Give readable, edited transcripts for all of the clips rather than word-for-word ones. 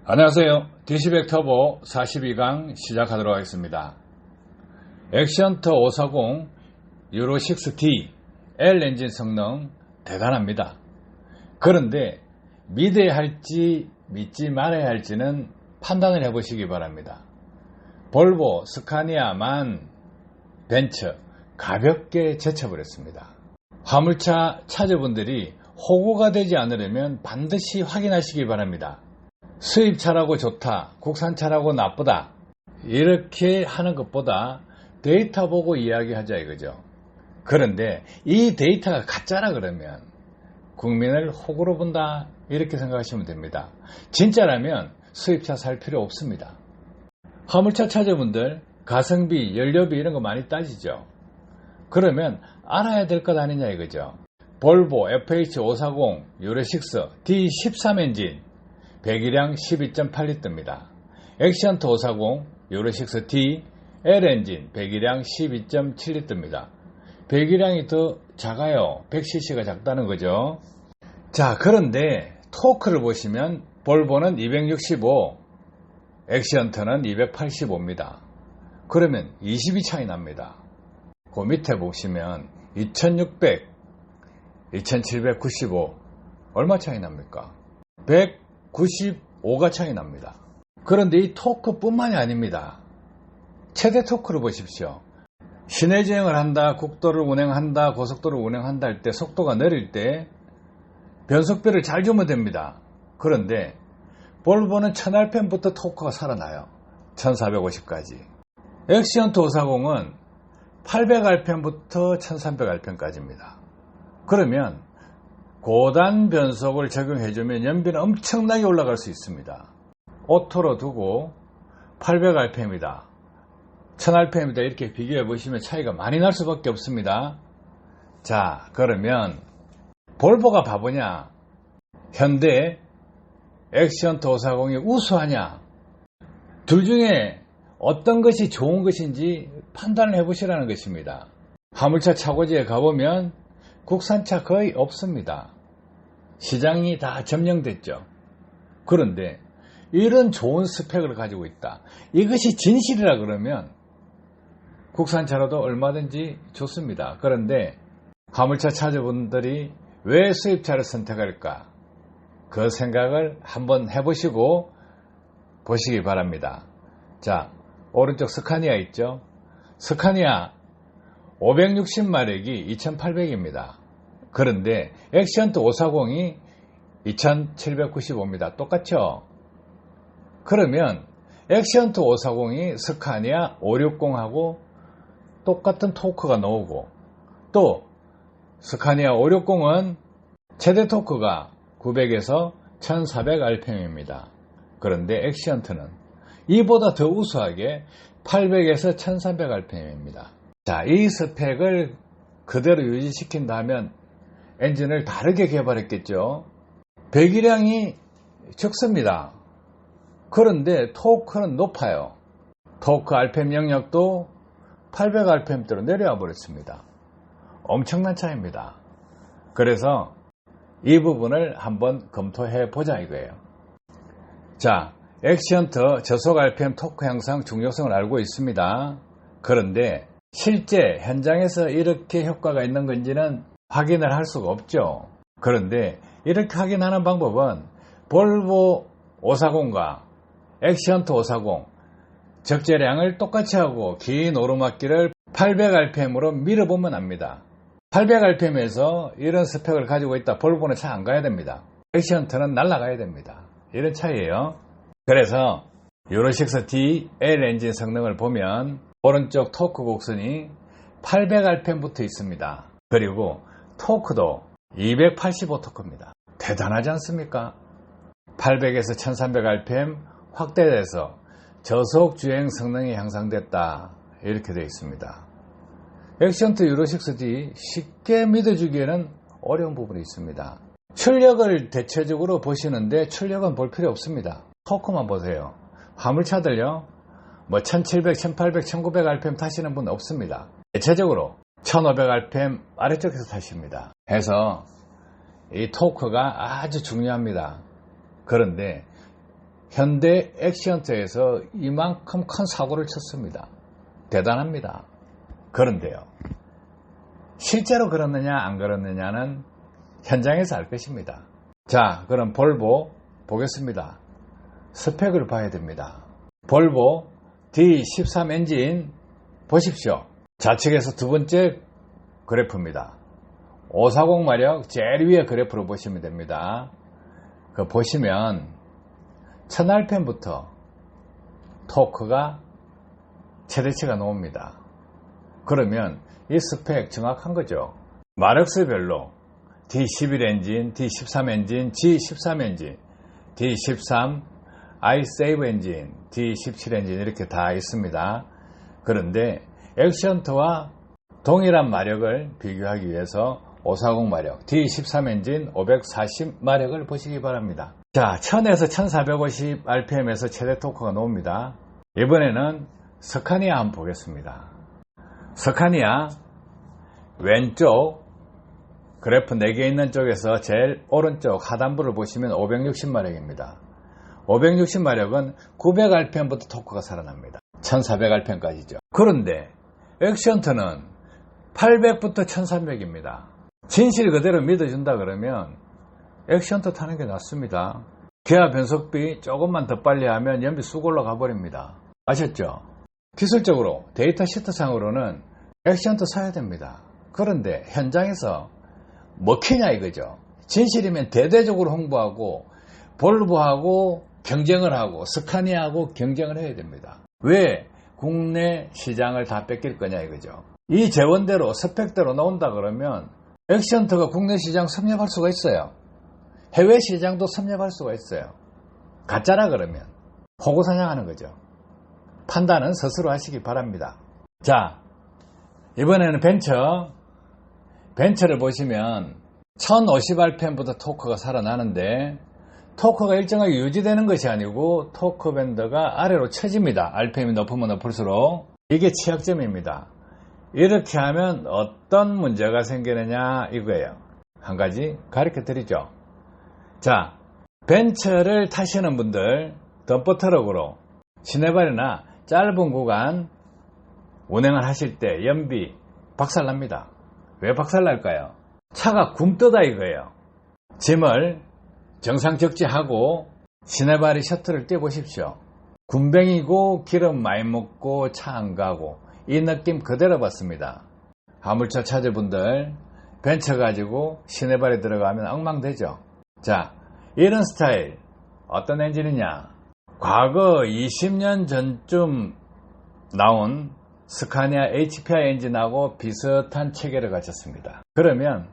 안녕하세요. DC100 터보 42강 시작하도록 하겠습니다. 액션터 540 유로6D L 엔진 성능 대단합니다. 그런데 믿어야 할지 믿지 말아야 할지는 판단을 해보시기 바랍니다. 볼보, 스카니아, 만, 벤츠 가볍게 제쳐버렸습니다. 화물차 차주분들이 호구가 되지 않으려면 반드시 확인하시기 바랍니다. 수입차라고 좋다, 국산차라고 나쁘다 이렇게 하는 것보다 데이터 보고 이야기하자 이거죠. 그런데 이 데이터가 가짜라 그러면 국민을 호구로 본다 이렇게 생각하시면 됩니다. 진짜라면 수입차 살 필요 없습니다. 화물차 차주분들 가성비, 연료비 이런 거 많이 따지죠. 그러면 알아야 될 것 아니냐 이거죠. 볼보 FH540 유로6 D13 엔진 배기량 12.8리터입니다. 액션터 540 유로6 D L 엔진 배기량 12.7리터입니다. 배기량이 더 작아요. 100cc가 작다는 거죠. 자, 그런데 토크를 보시면 볼보는 265, 액션터는 285입니다. 그러면 20이 차이 납니다. 그 밑에 보시면 2600, 2795 얼마 차이 납니까? 195가 차이 납니다. 그런데 이 토크뿐만이 아닙니다. 최대 토크를 보십시오. 시내 주행을 한다, 국도를 운행한다, 고속도를 운행한다 할 때 속도가 느릴 때 변속비를 잘 주면 됩니다. 그런데 볼보는 1000rpm부터 토크가 살아나요. 1450까지. 액션터 540은 800rpm부터 1300rpm까지입니다. 그러면 고단 변속을 적용해주면 연비는 엄청나게 올라갈 수 있습니다. 오토로 두고 800rpm이다, 1000rpm이다 이렇게 비교해 보시면 차이가 많이 날 수밖에 없습니다. 자, 그러면 볼보가 바보냐, 현대 액션터 540이 우수하냐, 둘 중에 어떤 것이 좋은 것인지 판단을 해보시라는 것입니다. 화물차 차고지에 가보면 국산차 거의 없습니다. 시장이 다 점령됐죠. 그런데 이런 좋은 스펙을 가지고 있다, 이것이 진실이라 그러면 국산차로도 얼마든지 좋습니다. 그런데 화물차 차주분들이 왜 수입차를 선택할까, 그 생각을 한번 해보시고 보시기 바랍니다. 자, 오른쪽 스카니아 있죠. 스카니아 560마력이 2800입니다. 그런데 액션터 540이 2795입니다. 똑같죠? 그러면 액션터 540이 스카니아 560하고 똑같은 토크가 나오고, 또 스카니아 560은 최대 토크가 900에서 1400rpm입니다. 그런데 액션터는 이보다 더 우수하게 800에서 1300rpm입니다. 자, 이 스펙을 그대로 유지시킨다면 엔진을 다르게 개발했겠죠. 배기량이 적습니다. 그런데 토크는 높아요. 토크 RPM 영역도 800rpm대로 내려와 버렸습니다. 엄청난 차이입니다. 그래서 이 부분을 한번 검토해 보자 이거예요. 자, 액션터 저속 RPM 토크 향상 중요성을 알고 있습니다. 그런데 실제 현장에서 이렇게 효과가 있는 건지는 확인을 할 수가 없죠. 그런데 이렇게 확인하는 방법은 볼보 540과 액션터 540 적재량을 똑같이 하고 긴 오르막길을 800rpm으로 밀어보면 압니다. 800rpm에서 이런 스펙을 가지고 있다, 볼보는 차 안 가야 됩니다. 액션터는 날아가야 됩니다. 이런 차이예요. 그래서 유로6 D L 엔진 성능을 보면 오른쪽 토크 곡선이 800rpm 붙어 있습니다. 그리고 토크도 285 토크입니다. 대단하지 않습니까? 800에서 1300rpm 확대돼서 저속 주행 성능이 향상됐다 이렇게 되어 있습니다. 액션터 유로6 D 쉽게 믿어주기에는 어려운 부분이 있습니다. 출력을 대체적으로 보시는데 출력은 볼 필요 없습니다. 토크만 보세요. 화물차들요, 뭐 1700, 1800, 1900rpm 타시는 분 없습니다. 대체적으로 1500rpm 아래쪽에서 타십니다. 해서 이 토크가 아주 중요합니다. 그런데 현대 액시언트에서 이만큼 큰 사고를 쳤습니다. 대단합니다. 그런데요, 실제로 그렇느냐 안 그렇느냐는 현장에서 알 것입니다. 자, 그럼 볼보 보겠습니다. 스펙을 봐야 됩니다. 볼보 D13 엔진 보십시오. 좌측에서 두 번째 그래프입니다. 540 마력 제일 위에 그래프로 보시면 됩니다. 그 보시면 1000rpm부터 토크가 최대치가 나옵니다. 그러면 이 스펙 정확한 거죠. 마력수별로 D11 엔진, D13 엔진, G13 엔진, D13 iSave 엔진, D17 엔진 이렇게 다 있습니다. 그런데 액션트와 동일한 마력을 비교하기 위해서 540 마력, D13 엔진 540 마력을 보시기 바랍니다. 자, 1000에서 1450 rpm에서 최대 토크가 나옵니다. 이번에는 스카니아 한번 보겠습니다. 스카니아 왼쪽 그래프 4개 있는 쪽에서 제일 오른쪽 하단부를 보시면 560마력입니다. 560마력은 900rpm부터 토크가 살아납니다. 1400rpm까지죠. 그런데 액션트는 800부터 1300입니다. 진실 그대로 믿어준다 그러면 액션트 타는 게 낫습니다. 기아 변속비 조금만 더 빨리 하면 연비 쑥 올라가 버립니다. 아셨죠? 기술적으로 데이터 시트상으로는 액션트 사야 됩니다. 그런데 현장에서 먹히냐 이거죠. 진실이면 대대적으로 홍보하고 볼보하고 경쟁을 하고 스카니아하고 경쟁을 해야 됩니다. 왜 국내 시장을 다 뺏길 거냐 이거죠. 이 재원대로 스펙대로 나온다 그러면 액션트가 국내 시장 섭렵할 수가 있어요. 해외 시장도 섭렵할 수가 있어요. 가짜라 그러면 호구사냥하는 거죠. 판단은 스스로 하시기 바랍니다. 자, 이번에는 벤처를 보시면 1050rpm부터 토크가 살아나는데 토크가 일정하게 유지되는 것이 아니고 토크 밴드가 아래로 처집니다. rpm이 높으면 높을수록. 이게 취약점입니다. 이렇게 하면 어떤 문제가 생기느냐 이거예요. 한 가지 가르쳐 드리죠. 자, 벤처를 타시는 분들 덤퍼트럭으로 시내발이나 짧은 구간 운행을 하실 때 연비 박살납니다. 왜 박살날까요? 차가 굼뜨다 이거예요. 짐을 정상 적재하고 시내발이 셔틀을 떼보십시오. 군뱅이고 기름 많이 먹고 차 안 가고 이 느낌 그대로 받습니다. 화물차 차주분들 벤처 가지고 시내발에 들어가면 엉망되죠. 자, 이런 스타일 어떤 엔진이냐? 과거 20년 전쯤 나온 스카니아 HPI 엔진하고 비슷한 체계를 가졌습니다. 그러면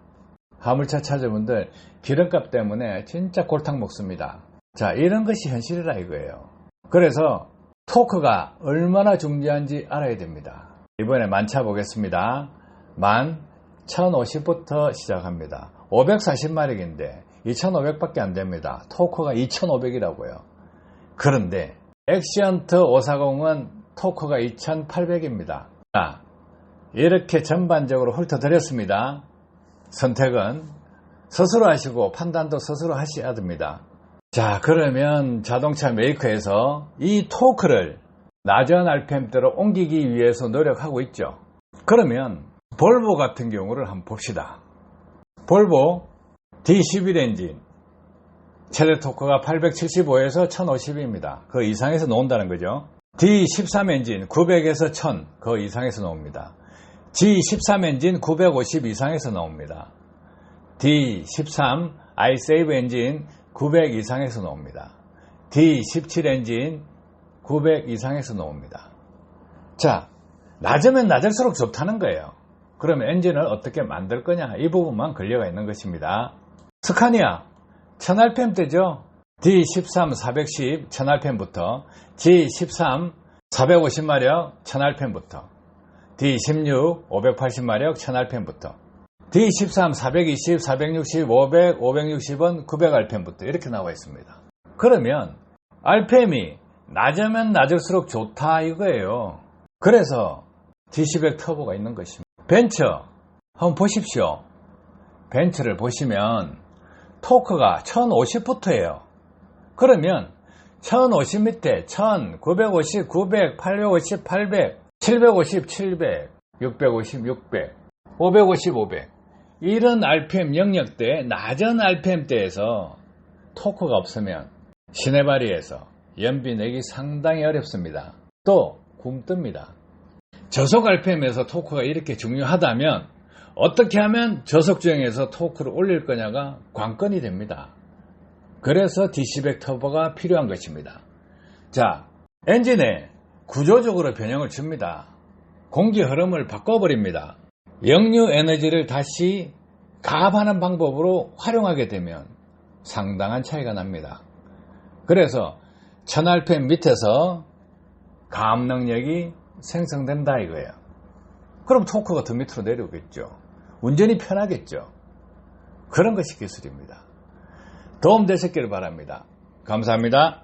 화물차 차주분들 기름값 때문에 진짜 골탕 먹습니다. 자, 이런 것이 현실이라 이거예요. 그래서 토크가 얼마나 중요한지 알아야 됩니다. 이번에 만차 보겠습니다. 1050부터 시작합니다. 540마력인데 2500밖에 안 됩니다. 토크가 2500이라고요. 그런데 액시언트 540은 토크가 2800입니다. 자, 이렇게 전반적으로 훑어드렸습니다. 선택은 스스로 하시고 판단도 스스로 하셔야 됩니다. 자, 그러면 자동차 메이커에서 이 토크를 낮은 RPM대로 옮기기 위해서 노력하고 있죠. 그러면 볼보 같은 경우를 한번 봅시다. 볼보 D11 엔진 최대 토크가 875에서 1050입니다. 그 이상에서 나온다는 거죠. D13 엔진 900에서 1000 그 이상에서 나옵니다. G13 엔진 950 이상에서 나옵니다. D13 iSave 엔진 900 이상에서 나옵니다. D17 엔진 900 이상에서 나옵니다. 자, 낮으면 낮을수록 좋다는 거예요. 그러면 엔진을 어떻게 만들 거냐 이 부분만 걸려가 있는 것입니다. 스카니아 1000rpm대죠. D13 410 1000rpm부터 G13 450마력 1000rpm부터 D16 580마력 1000rpm부터 D13 420, 460, 500, 560은 900rpm부터 이렇게 나와 있습니다. 그러면 rpm이 낮으면 낮을수록 좋다 이거예요. 그래서 DC100 터보가 있는 것입니다. 벤처 한번 보십시오. 벤처를 보시면 토크가 1050부터예요. 그러면 1050 밑에 1000, 950, 900, 850, 800, 750, 700, 650, 600, 550, 500 이런 RPM 영역대, 낮은 RPM대에서 토크가 없으면 시내발이에서 연비 내기 상당히 어렵습니다. 또 굼뜹니다. 저속 RPM에서 토크가 이렇게 중요하다면 어떻게 하면 저속주행에서 토크를 올릴 거냐가 관건이 됩니다. 그래서 DC백 터보가 필요한 것입니다. 자, 엔진에 구조적으로 변형을 줍니다. 공기 흐름을 바꿔버립니다. 역류 에너지를 다시 가압하는 방법으로 활용하게 되면 상당한 차이가 납니다. 그래서 1000rpm 밑에서 가압 능력이 생성된다 이거예요. 그럼 토크가 더 밑으로 내려오겠죠. 운전이 편하겠죠. 그런 것이 기술입니다. 도움 되셨기를 바랍니다. 감사합니다.